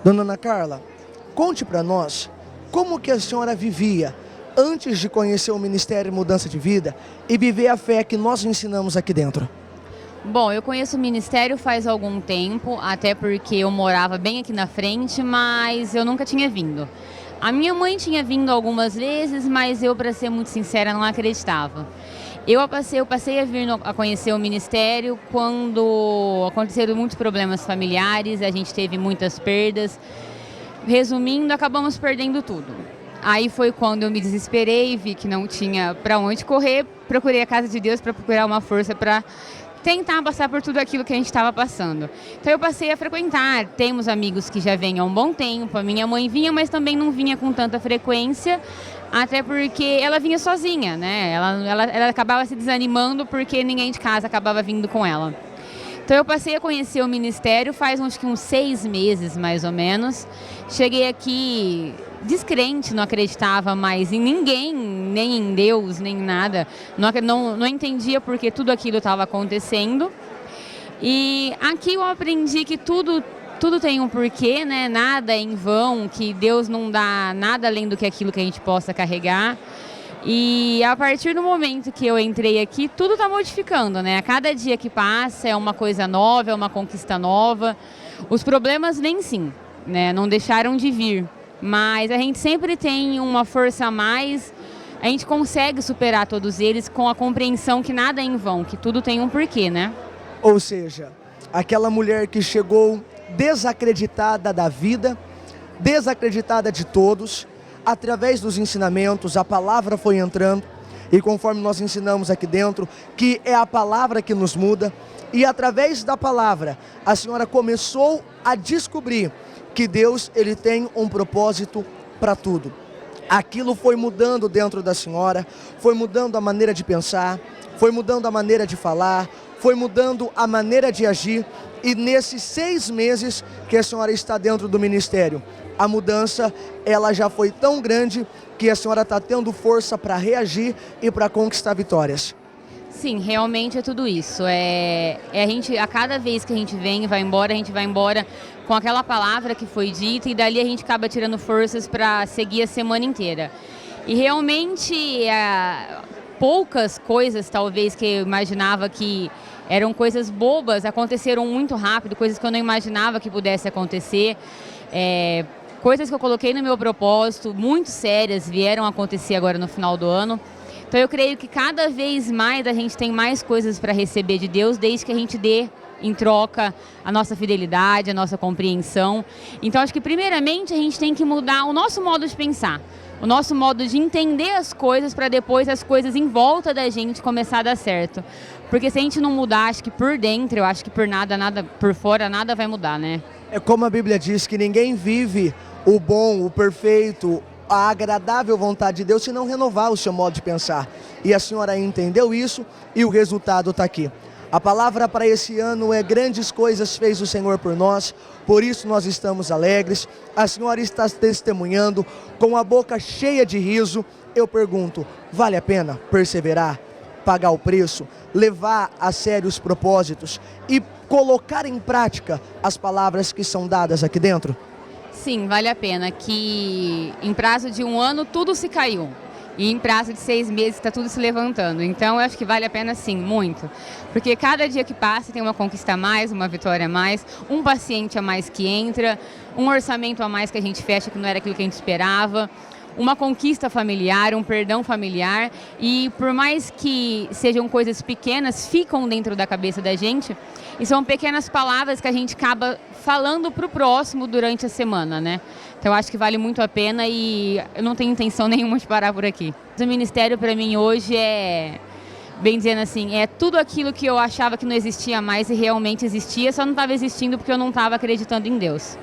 Dona Ana Carla, conte para nós como que a senhora vivia antes de conhecer o Ministério Mudança de Vida e viver a fé que nós ensinamos aqui dentro. Bom, eu conheço o Ministério faz algum tempo, até porque eu morava bem aqui na frente, mas eu nunca tinha vindo. A minha mãe tinha vindo algumas vezes, mas eu, para ser muito sincera, não acreditava. Eu passei a conhecer o Ministério quando aconteceram muitos problemas familiares, a gente teve muitas perdas. Resumindo, acabamos perdendo tudo. Aí foi quando eu me desesperei, vi que não tinha para onde correr, procurei a casa de Deus para procurar uma força para tentar passar por tudo aquilo que a gente estava passando. Então eu passei a frequentar, temos amigos que já vêm há um bom tempo, a minha mãe vinha, mas também não vinha com tanta frequência, até porque ela vinha sozinha, né? Ela acabava se desanimando porque ninguém de casa acabava vindo com ela. Então eu passei a conhecer o Ministério faz uns 6 meses, mais ou menos. Cheguei aqui descrente, não acreditava mais em ninguém, nem em Deus, nem em nada. Não entendia porque tudo aquilo estava acontecendo. E aqui eu aprendi que tudo tem um porquê, né? Nada é em vão, que Deus não dá nada além do que aquilo que a gente possa carregar. E a partir do momento que eu entrei aqui, tudo está modificando, né? A cada dia que passa é uma coisa nova, é uma conquista nova. Os problemas nem sim, né? Não deixaram de vir, mas a gente sempre tem uma força a mais, a gente consegue superar todos eles com a compreensão que nada é em vão, que tudo tem um porquê, né? Ou seja, aquela mulher que chegou desacreditada da vida, desacreditada de todos, através dos ensinamentos, a palavra foi entrando, e conforme nós ensinamos aqui dentro, que é a palavra que nos muda, e através da palavra, a senhora começou a descobrir que Deus, ele tem um propósito para tudo. Aquilo foi mudando dentro da senhora, foi mudando a maneira de pensar, foi mudando a maneira de falar, foi mudando a maneira de agir, e nesses 6 meses que a senhora está dentro do ministério, a mudança, ela já foi tão grande que a senhora está tendo força para reagir e para conquistar vitórias. Sim, realmente é tudo isso. A cada vez que a gente vem e vai embora, a gente vai embora com aquela palavra que foi dita e dali a gente acaba tirando forças para seguir a semana inteira. E realmente, poucas coisas talvez que eu imaginava que eram coisas bobas, aconteceram muito rápido, coisas que eu não imaginava que pudesse acontecer. Coisas que eu coloquei no meu propósito, muito sérias, vieram acontecer agora no final do ano. Então eu creio que cada vez mais a gente tem mais coisas para receber de Deus, desde que a gente dê em troca a nossa fidelidade, a nossa compreensão. Então acho que primeiramente a gente tem que mudar o nosso modo de pensar, o nosso modo de entender as coisas para depois as coisas em volta da gente começar a dar certo. Porque se a gente não mudar, acho que por dentro, eu acho que por fora nada vai mudar, né? É como a Bíblia diz, que ninguém vive o bom, o perfeito, a agradável vontade de Deus se não renovar o seu modo de pensar. E a senhora entendeu isso e o resultado está aqui. A palavra para esse ano é: grandes coisas fez o Senhor por nós, por isso nós estamos alegres. A senhora está testemunhando com a boca cheia de riso. Eu pergunto, vale a pena perseverar, pagar o preço, levar a sério os propósitos e colocar em prática as palavras que são dadas aqui dentro? Sim, vale a pena, que em prazo de 1 ano tudo se caiu. E em prazo de 6 meses está tudo se levantando. Então eu acho que vale a pena sim, muito. Porque cada dia que passa tem uma conquista a mais, uma vitória a mais, um paciente a mais que entra, um orçamento a mais que a gente fecha que não era aquilo que a gente esperava, uma conquista familiar, um perdão familiar. E por mais que sejam coisas pequenas, ficam dentro da cabeça da gente. E são pequenas palavras que a gente acaba falando para o próximo durante a semana, né? Então eu acho que vale muito a pena e eu não tenho intenção nenhuma de parar por aqui. O ministério para mim hoje bem dizendo assim, é tudo aquilo que eu achava que não existia mais e realmente existia, só não estava existindo porque eu não estava acreditando em Deus.